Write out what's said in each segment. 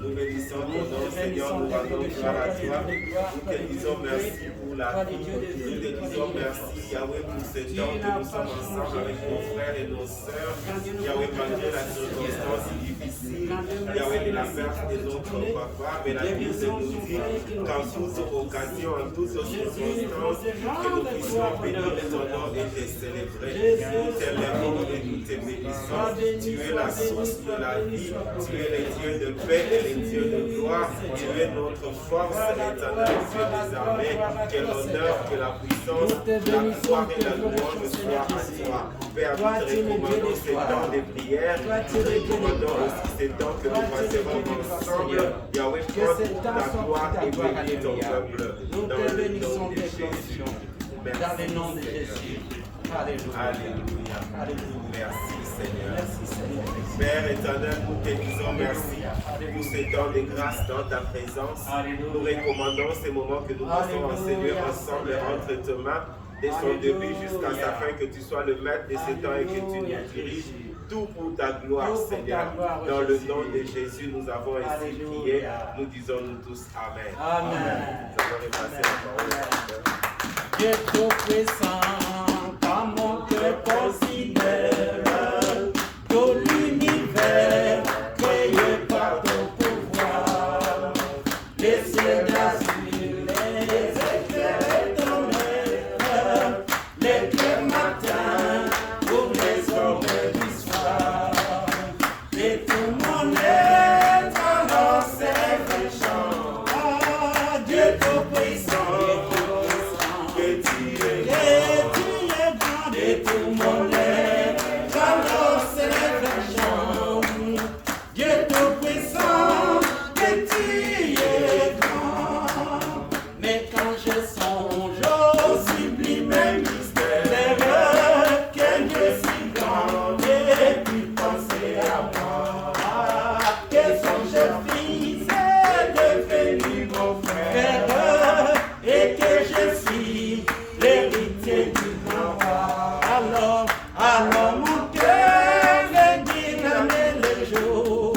Nous bénissons ton nom, Seigneur, nous rendons gloire à toi. Nous te disons merci pour la vie. Nous te disons merci, Yahweh, pour ce temps que nous sommes ensemble avec nos frères et nos sœurs. Yahweh, malgré la circonstance difficile, Yahweh, de la perte de notre papa, mais la Bible nous dit qu'en toutes occasions, en toutes circonstances, que nous puissions bénir ton nom et te célébrer. Nous t'élèvons et nous te bénissons. Tu es la source de la vie, tu es le Dieu de paix et le Dieu de gloire, tu es notre force éternelle, Dieu des armées. Que l'honneur, que la puissance, la gloire et la louange soient à toi. Père, nous te recommandons ces temps de prière, nous te recommandons aussi ces temps que nous passerons ensemble. Yahweh, prends toute la gloire et bénis ton peuple. Dans le nom de Jésus. Merci. Dans le nom de Jésus. Alléluia. Alléluia. Merci Seigneur. Père éternel, nous te disons merci pour ces temps de grâce dans ta présence. Nous recommandons ces moments que nous passons en Seigneur ensemble entre tes mains, de son début jusqu'à sa fin, que tu sois le maître de ces temps et que tu nous diriges. Tout pour ta gloire, Seigneur. Dans le nom de Jésus, nous avons ainsi prié. Nous disons nous tous Amen. Amen. Nous allons repasser la parole. Dieu tout-puissant, dans mon cœur considère tout l'univers créé par ton pouvoir. Les cieux d'azur, les éclairs de ton air, l'éclair matin pour les hommes du soir. Et tout mon être alors s'est chant. Dieu tout-puissant. Et tout mon être, j'adore ces chants. Dieu tout-puissant, que tu es grand. Mais quand je songe au sublime mystère, que Dieu si grand ait pu penser à moi, que son cher fils est devenu mon frère, et que je suis l'héritier du grand roi. Alors mon cœur est dynamé le jour,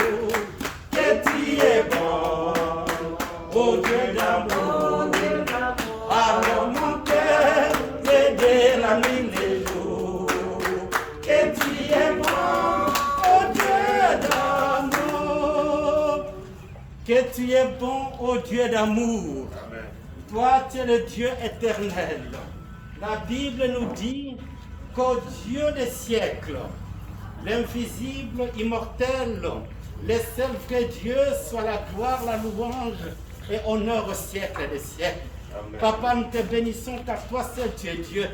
que tu es bon, ô Dieu d'amour. Alors mon cœur est dynamé le jour, que tu es bon, ô Dieu d'amour. Que tu es bon, ô Dieu d'amour. Toi, tu es le Dieu éternel. La Bible nous dit qu'au Dieu des siècles, l'invisible, immortel, le seul vrai Dieu, soit la gloire, la louange et honneur au siècle des siècles. Amen. Papa, nous te bénissons car toi seul tu es Dieu.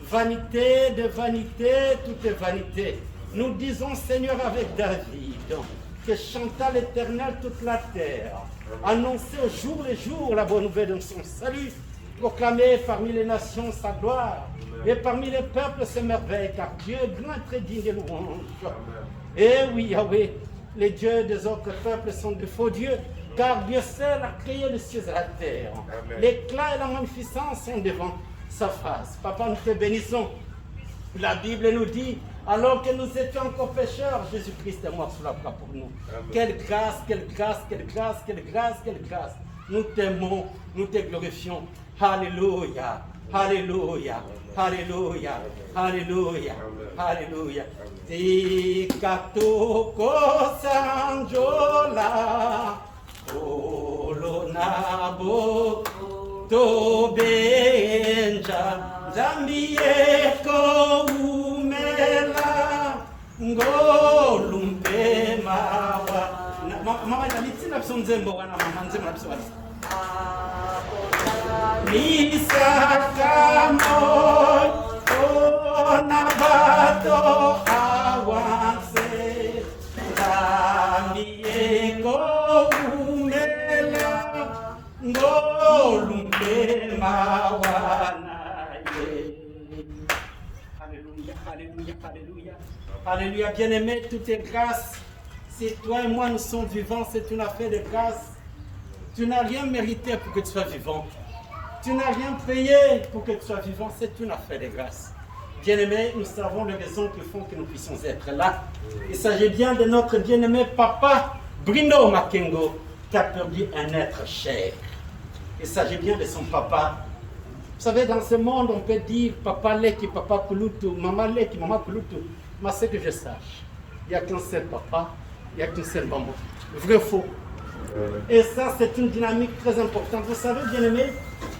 Vanité de vanité, tout est vanité. Nous disons, Seigneur, avec David, que chanta l'Éternel toute la terre, annoncer au jour le jour la bonne nouvelle de son salut, proclamer parmi les nations sa gloire, et parmi les peuples ses merveilles, car Dieu est grand et très digne de louange. Et oui, Yahweh, les dieux des autres peuples sont de faux dieux, car Dieu seul a créé les cieux et la terre. L'éclat et la magnificence sont devant sa face. Papa, nous te bénissons. La Bible nous dit, alors que nous étions encore pécheurs, Jésus-Christ est mort sur la croix pour nous. Amen. Quelle grâce, quelle grâce, quelle grâce, quelle grâce, quelle grâce. Nous t'aimons, nous te glorifions. Alléluia, alléluia, alléluia, alléluia, alléluia. Tikatoko sanjola, olonabo tobenja, zambieko umela, ngolumpe mawa. Mama nalitina bisonzembo wana mama nzembo biswa. Misakamo onabato awanse, zambieko umela, ngolumpe mawanaye. Alléluia, alléluia, alléluia. Alléluia, bien-aimé, tout est grâce. Si toi et moi nous sommes vivants, c'est une affaire de grâce. Tu n'as rien mérité pour que tu sois vivant. Tu n'as rien payé pour que tu sois vivant. C'est une affaire de grâce. Bien-aimés, nous savons les raisons qui font que nous puissions être là. Il s'agit bien de notre bien-aimé papa, Bruno Makengo, qui a perdu un être cher. Il s'agit bien de son papa. Vous savez, dans ce monde, on peut dire papa Leki, papa Kulutu, maman Leki, maman Kulutu. Mais ce que je sache, il n'y a qu'un seul papa, il n'y a qu'un seul maman. Vrai ou faux? Et ça, c'est une dynamique très importante. Vous savez, bien aimé,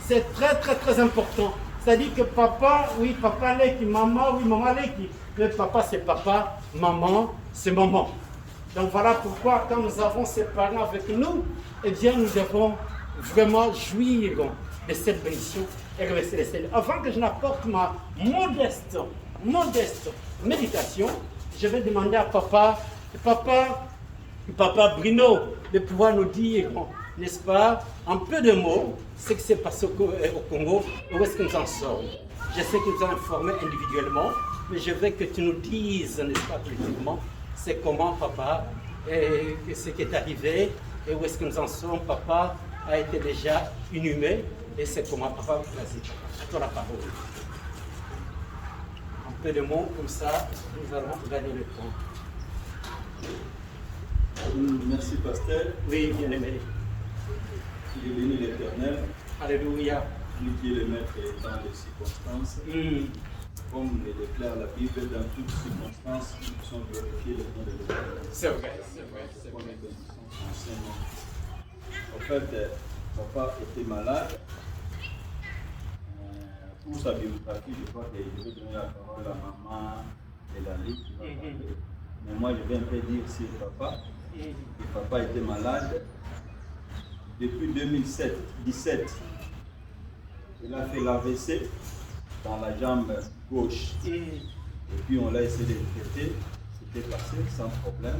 c'est très important. C'est-à-dire que papa, oui, papa Leki, maman, oui, maman Leki. Mais papa, c'est papa, maman, c'est maman. Donc voilà pourquoi, quand nous avons ces parents avec nous, eh bien, nous devons vraiment jouir de cette bénédiction et remercier le Seigneur. Avant que je n'apporte ma modeste méditation, je vais demander à papa Bruno, de pouvoir nous dire, n'est-ce pas, un peu de mots, ce qui s'est passé au Congo, où est-ce que nous en sommes. Je sais que nous allons informer individuellement, mais je veux que tu nous dises, n'est-ce pas, collectivement, c'est comment papa, et ce qui est arrivé, et où est-ce que nous en sommes. Papa a été déjà inhumé, et c'est comment papa, vas-y, à toi la parole. Un peu de mots, comme ça, nous allons gagner le temps. Merci, pasteur. Oui, bien-aimé. Il est béni l'Éternel. Alléluia. Lui qui est le maître dans les circonstances. Comme le déclare la Bible, dans toutes circonstances, nous sommes glorifiés le nom de l'Éternel. C'est vrai. En fait, papa était malade. Pour sa biographie, je crois que je vais donner la parole à maman Elali qui va parler. Mais moi, je vais un peu dire sur papa. Et papa était malade depuis 2017. Il a fait l'AVC dans la jambe gauche. Et puis on l'a essayé de traiter. C'était passé sans problème.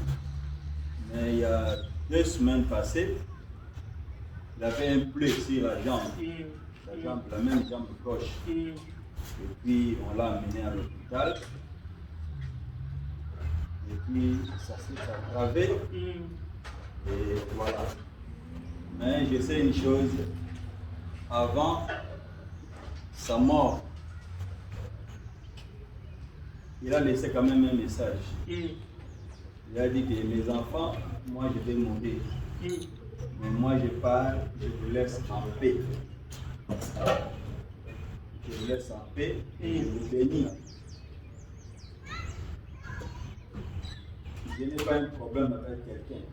Mais il y a 2 semaines passées, il avait un pleu sur la jambe. La même jambe gauche. Et puis on l'a amené à l'hôpital. Et puis ça s'est aggravé. Et voilà. Mais je sais une chose. Avant sa mort, il a laissé quand même un message. Il a dit que mes enfants, moi je vais mourir. Mais moi je pars, je vous laisse en paix. Je vous laisse en paix et je vous bénis. Je n'ai pas un problème avec quelqu'un.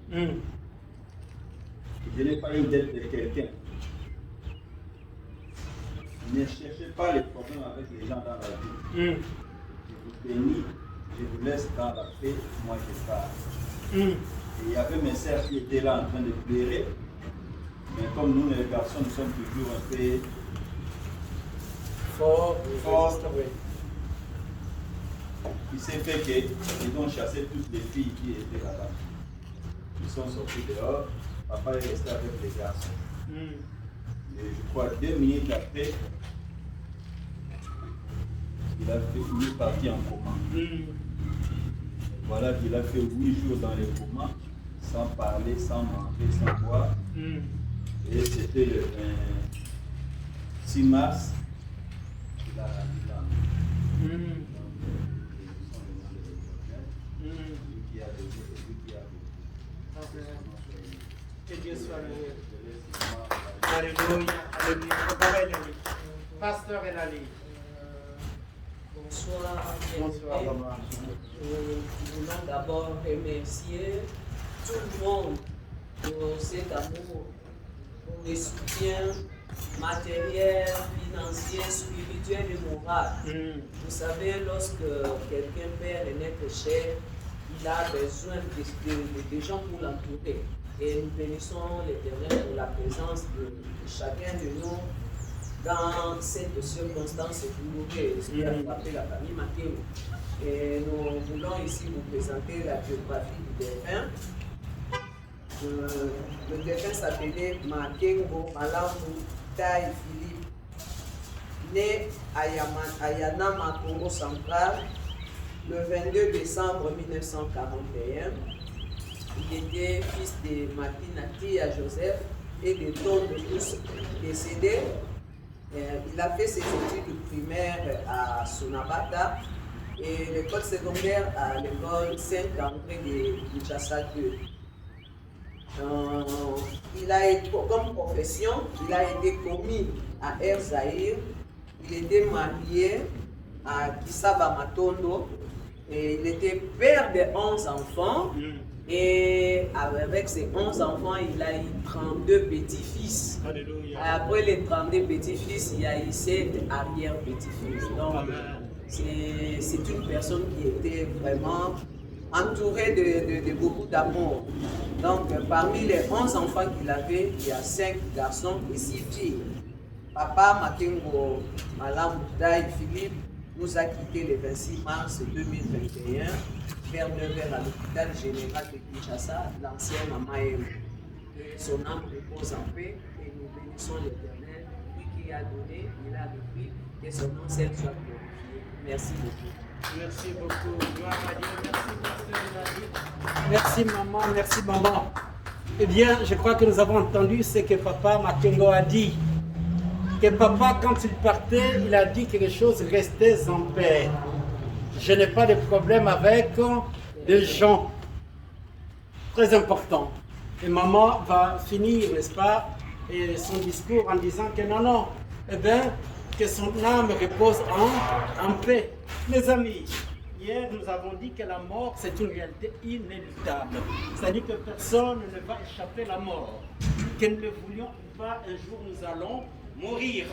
Je n'ai pas une dette de quelqu'un. Ne cherchez pas les problèmes avec les gens dans la vie. Je vous bénis, je vous laisse dans la paix, moi je pars. Et il y avait mes sœurs qui étaient là en train de pleurer. Mais comme nous les garçons, nous sommes toujours un peu forts. Il s'est fait qu'ils ont chassé toutes les filles qui étaient là-bas. Ils sont sortis dehors. Papa est resté avec les garçons. Et je crois 2 minutes après, il est parti en coma. Voilà qu'il a fait 8 jours dans le coma, sans parler, sans manger, sans boire. Et c'était le 6 mars. Il a Que Dieu soit loué. Alléluia. Alléluia. Pasteur Elali. Bonsoir. Bonsoir, maman. Nous voulons d'abord remercier tout le monde pour cet amour, pour les soutiens matériels, financiers, spirituels et moraux. Vous savez, lorsque quelqu'un perd un être cher, il a besoin de gens pour l'entourer. Et nous bénissons l'Éternel pour la présence de chacun de nous dans cette circonstance douloureuse qui a frappé la famille Makéo. Et nous voulons ici vous présenter la biographie du défunt. Le défunt s'appelait Makengo Malambu Tai Philippe, né à Yanama, Congo central, le 22 décembre 1941. Il était fils de Matinati à Joseph et de Don de tous décédés. Il a fait ses études primaires à Sonabata et l'école secondaire à l'école Saint-André de Kinshasa 2. il a été, comme profession, il a été commis à Erzaïr. Il était marié à Kisaba Matondo. Et il était père de 11 enfants. Et avec ses 11 enfants, il a eu 32 petits-fils. Après les 32 petits-fils, il y a eu 7 arrière-petits-fils. Donc, c'est une personne qui était vraiment entourée de beaucoup d'amour. Donc, parmi les 11 enfants qu'il avait, il y a 5 garçons et 6 filles. Papa Makengo Malam Daï Philippe nous a quittés le 26 mars 2021 vers 9h à l'hôpital général de Kinshasa, l'ancien Mamaïm. Son âme repose en paix et nous bénissons l'Éternel, lui qui a donné, il a repris, que son nom seul soit glorifié. Merci beaucoup. Merci beaucoup. Gloire à Dieu. Merci, pasteur. Merci, maman. Merci, maman. Eh bien, je crois que nous avons entendu ce que papa Makengo a dit. Que papa, quand il partait, il a dit quelque chose, restez en paix. Je n'ai pas de problème avec les gens. Très important. Et maman va finir, n'est-ce pas, et son discours en disant que non, eh bien, que son âme repose en paix. Mes amis, hier nous avons dit que la mort c'est une réalité inéluctable. C'est-à-dire que personne ne va échapper à la mort. Que nous le voulions ou pas, un jour nous allons mourir.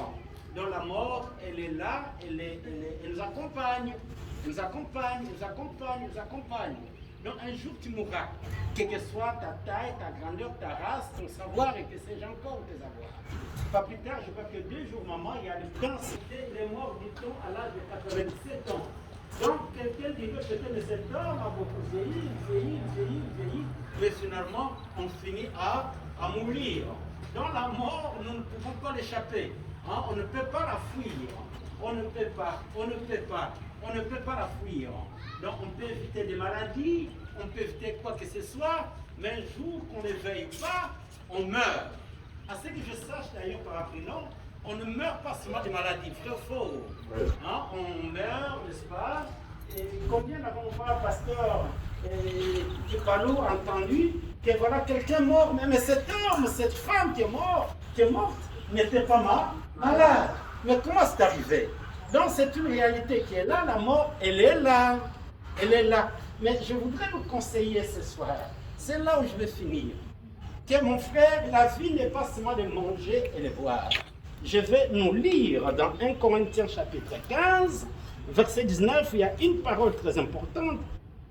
Donc la mort, elle est là, elle nous accompagne. Elle nous accompagne, nous accompagne, nous accompagne. Donc un jour tu mourras, quelle que soit ta taille, ta grandeur, ta race, ton savoir et que sais-je encore tes avoirs. Pas plus tard, je crois que 2 jours, maman, il y a le prince, il est mort, dit-on, à l'âge de 97 ans. Donc quelqu'un dirait peut-être que cet homme a beaucoup vieilli, mais finalement on finit à mourir. Dans la mort, nous ne pouvons pas l'échapper. Hein? On ne peut pas la fuir. On ne peut pas la fuir. Donc on peut éviter des maladies, on peut éviter quoi que ce soit, mais un jour qu'on ne veille pas, on meurt. À ce que je sache d'ailleurs par après, non, on ne meurt pas seulement des maladies, vrai ou faux. Hein? On meurt, n'est-ce pas? Et combien n'avons-nous pas, pasteur Kipalou, entendu que voilà quelqu'un mort, mais cet homme, cette femme qui est morte, n'était pas malade. Mais comment c'est arrivé? Donc c'est une réalité qui est là, la mort, elle est là. Elle est là. Mais je voudrais vous conseiller ce soir, c'est là où je vais finir, que mon frère, la vie n'est pas seulement de manger et de boire. Je vais nous lire dans 1 Corinthiens chapitre 15, verset 19, il y a une parole très importante.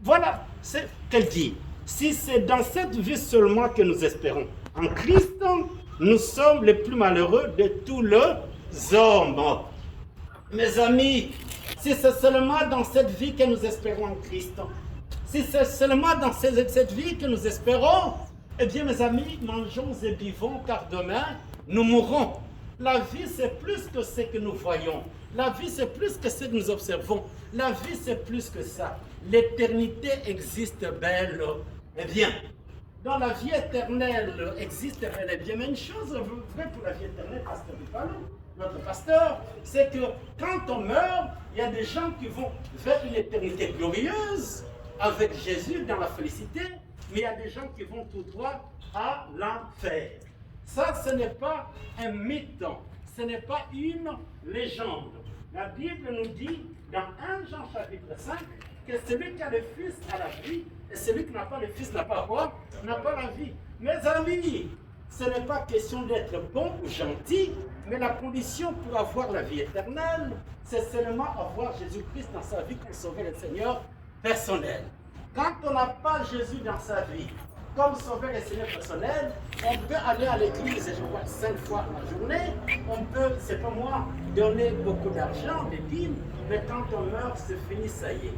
Voilà ce qu'elle dit. Si c'est dans cette vie seulement que nous espérons en Christ, nous sommes les plus malheureux de tous les hommes. Mes amis, si c'est seulement dans cette vie que nous espérons en Christ, si c'est seulement dans cette vie que nous espérons, eh bien mes amis, mangeons et buvons car demain nous mourrons. La vie c'est plus que ce que nous voyons. La vie c'est plus que ce que nous observons. La vie c'est plus que ça. L'éternité existe belle et bien. Dans la vie éternelle existe bel et bien. Mais une chose vraie pour la vie éternelle, pasteur Bipalou, notre pasteur, c'est que quand on meurt, il y a des gens qui vont vers une éternité glorieuse avec Jésus dans la félicité, mais il y a des gens qui vont tout droit à l'enfer. Ça, ce n'est pas un mythe, ce n'est pas une légende. La Bible nous dit dans 1 Jean chapitre 5 que celui qui a le Fils a la vie et celui qui n'a pas le Fils n'a pas quoi? N'a pas la vie. Mes amis, ce n'est pas question d'être bon ou gentil, mais la condition pour avoir la vie éternelle, c'est seulement avoir Jésus-Christ dans sa vie comme Sauveur et Seigneur personnel. Quand on n'a pas Jésus dans sa vie comme Sauveur et Seigneur personnel, on peut aller à l'église, je crois, 5 fois la journée, on peut, c'est pas moi, donner beaucoup d'argent, des dîmes, mais quand on meurt, c'est fini, ça y est,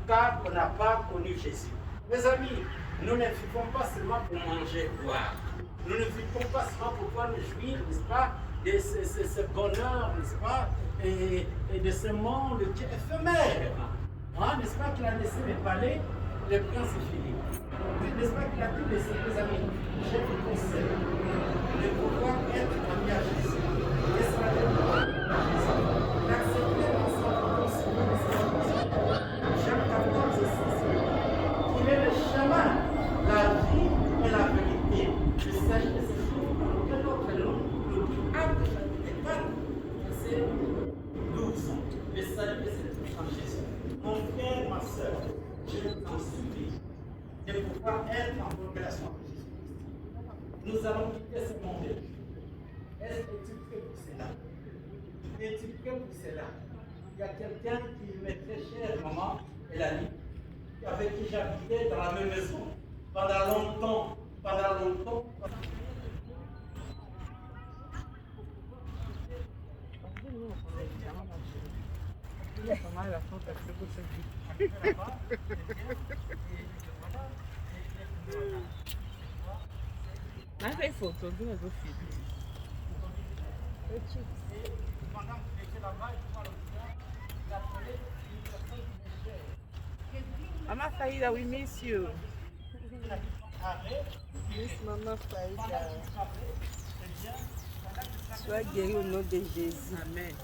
car on n'a pas connu Jésus. Mes amis, nous ne vivons pas seulement pour manger et boire. Nous ne vivons pas seulement pour pouvoir nous jouir, n'est-ce pas, de ce bonheur, n'est-ce pas, et de ce monde qui est éphémère. Hein, n'est-ce pas qu'il a laissé les palais, le prince Philippe. N'est-ce pas qu'il a dit, mes amis, je vous conseille de pouvoir être ami à Jésus. Et ça va être Jésus. D'accepter l'ensemble comme Seigneur et Seigneur. Jean 14, 6. Il est le chemin, la vie et la vérité. Je sais que c'est fou. pouvoir être en relation avec Jésus-Christ. Nous allons quitter ce monde. Es-tu prêt pour cela? Es-tu prêt pour cela? Il y a quelqu'un qui m'est très cher, maman, Elanie, avec qui j'habitais dans la même maison pendant longtemps. Mas tem foto, duas do filho. Mama Faida, we miss you. Miss Mama Faida. Sois guéri au nom de Jésus. Amen.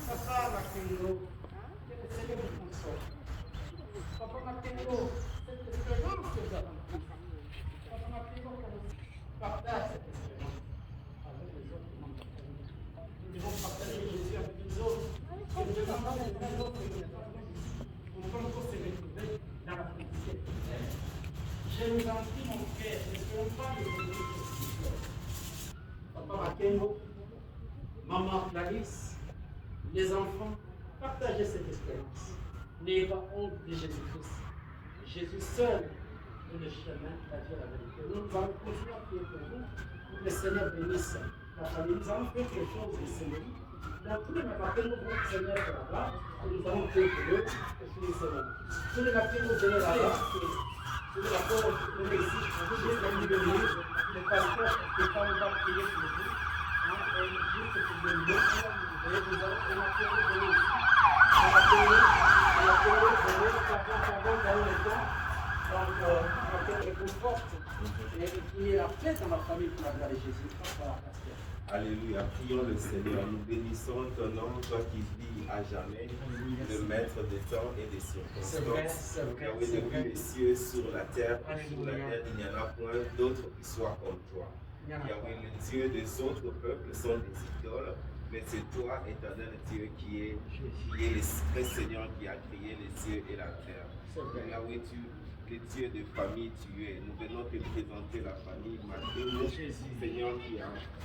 Papa Makengo, que le Seigneur vous console. Papa Makengo, cette expérience que vous avez eue. Papa Makengo, que vous partagez cette expérience avec les autres membres de la famille. Nous devons partager Jésus avec les autres. Et nous devons partager les autres et les autres. On peut encore se retrouver dans la politique. Je vous en prie, mon frère, ne soyons pas des ennemis. Papa Makengo, Maman Clarisse, les enfants, partagez cette expérience. N'ayez pas honte de Jésus-Christ. Jésus seul est le chemin, la vie et la vérité. Nous allons continuer à prier pour vous, pour que le Seigneur bénisse la famille. Nous allons faire quelque chose de Seigneur. Dans tous les matins, nous voulons que le Seigneur soit là-bas, et nous allons prier pour eux, et pour les Seigneur. Tous les matins, vous venez là-bas, tous les matins, vous venez ici, vous venez venir, le pasteur, les femmes vont prier pour vous. Juste pour le mieux, et nous allons remarquer le ici. Alléluia, prions le Seigneur, nous bénissons ton nom, toi qui vis à jamais, le maître des temps et des circonstances. Yahweh, depuis les cieux, sur la terre, il n'y en a point d'autre qui soit comme toi. Yahweh, les dieux des autres peuples sont des idoles, mais c'est toi, éternel Dieu, qui est l'Esprit Seigneur qui a créé les cieux et la terre. Yahweh, les dieux de famille tu es. Nous venons te présenter la famille Makengo, Seigneur,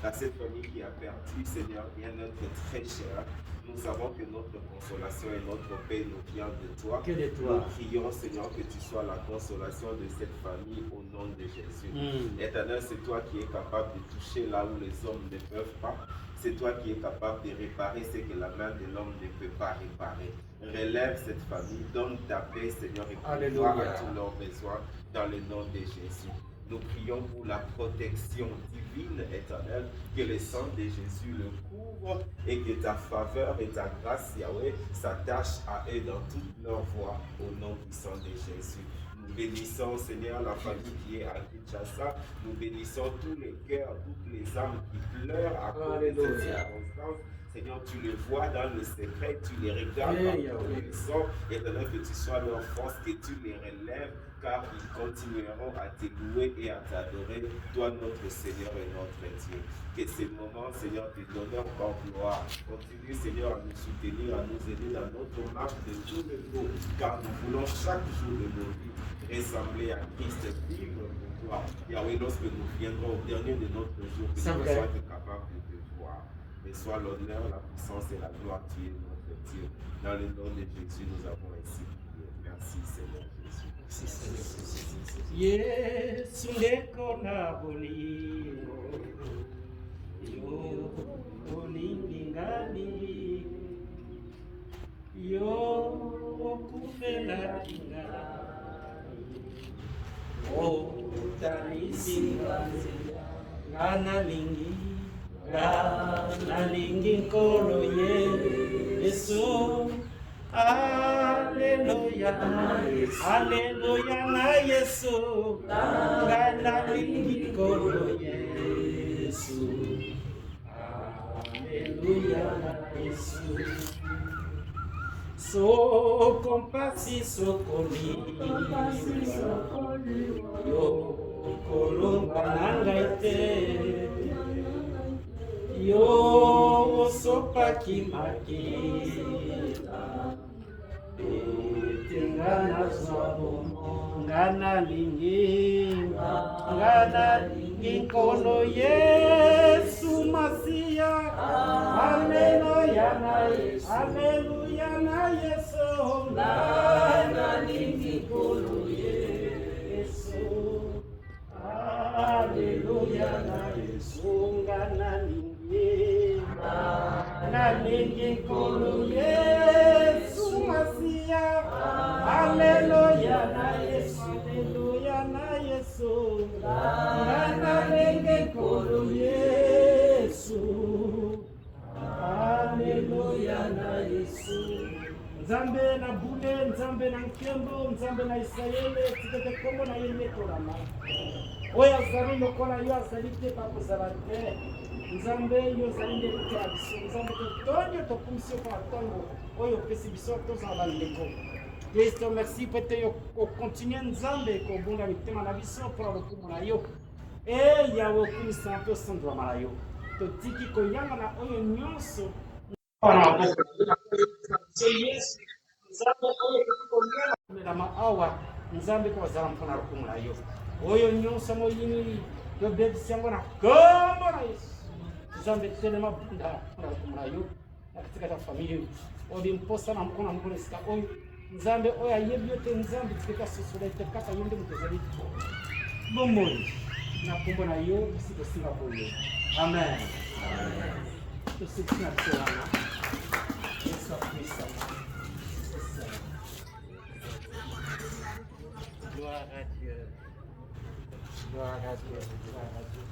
à cette famille qui a perdu, Seigneur, un être très cher. Nous savons que notre consolation et notre paix nous vient de toi. Nous prions, Seigneur, que tu sois la consolation de cette famille au nom de Jésus. Éternel, c'est toi qui es capable de toucher là où les hommes ne peuvent pas. C'est toi qui es capable de réparer ce que la main de l'homme ne peut pas réparer. Relève cette famille, donne ta paix, Seigneur, et pourvois à tous leurs besoins dans le nom de Jésus. Nous prions pour la protection divine, éternelle, que le sang de Jésus le couvre et que ta faveur et ta grâce, Yahweh, s'attachent à eux dans toutes leurs voies au nom puissant de Jésus. Nous bénissons, Seigneur, la famille qui est à Kinshasa. Nous bénissons tous les cœurs, toutes les âmes qui pleurent à cause de ces circonstances. Seigneur, tu les vois dans le secret, tu les regardes dans le sang, et maintenant que tu sois leur force, que tu les relèves, car ils continueront à te louer et à t'adorer, toi notre Seigneur et notre Dieu. Que ces moments, Seigneur, te donnent encore gloire. Continue, Seigneur, à nous soutenir, à nous aider dans notre marche de tous les jours, car nous voulons chaque jour de nos vies ressembler à Christ, vivre pour toi. Yahweh, lorsque nous viendrons au dernier de notre jour, que nous soyons capables de te voir. Mais soit l'honneur, la puissance et la gloire, tu es notre Dieu. Dans le nom de Jésus, nous avons ainsi prié. Merci Seigneur Jésus. Merci Seigneur Jésus. Yesu ndekona bolio yo olingingani yo okufela ingani o tanisinga ngana lingi nalingi nkolo Yesu. Alléluia, Alléluia na Yesu, nalingi nkolo Yesu. Alléluia na Yesu. So kompasi sokoli, yo kolomba nanga ete. Yo sopaki makila Ngana zwabomo ngana lingi kono Yesu Masia Haleluya na Yesu ngana lingi kono Yesu Haleluya na Yesu ngana lingi kono Yesu Masia Haleluya na Yesu Nalenge kolo Yesu Haleluya na Yesu Nzambe na bule, Nzambe na nkembo, Nzambe na Israele Tikete kongo na yene korama Oya zari lokola yo azalite pakozalate Nzambe yo zalinde kutela biso Nzambe totonyo tokumisio kwa tongo Oyo pesi biso toza bandeko Kristo merci pete yo continue Nzambe ko bunga mitema na biso pour le kumu na yo ya wo kumisa to sandwa mala yo to tiki ko yanga na oyo nyonso ona boko so yes Nzambe oyo ko nyanga na maawa Nzambe ko zala mpona kumu na yo oyo nyonso mo yini yo bebe sango na komo na Yesu Nzambe telema bunda na kumu na yo katika ta familia obi mposa na mkono mkono sika oyo Nzambe oya yebi yote Nzambe tikeka sosole tekaka yonde mtezali bomoni na kumbo na yo siko singa boyo amen to sikina tsoana Yesu Kristo gloire à Dieu gloire à Dieu gloire à Dieu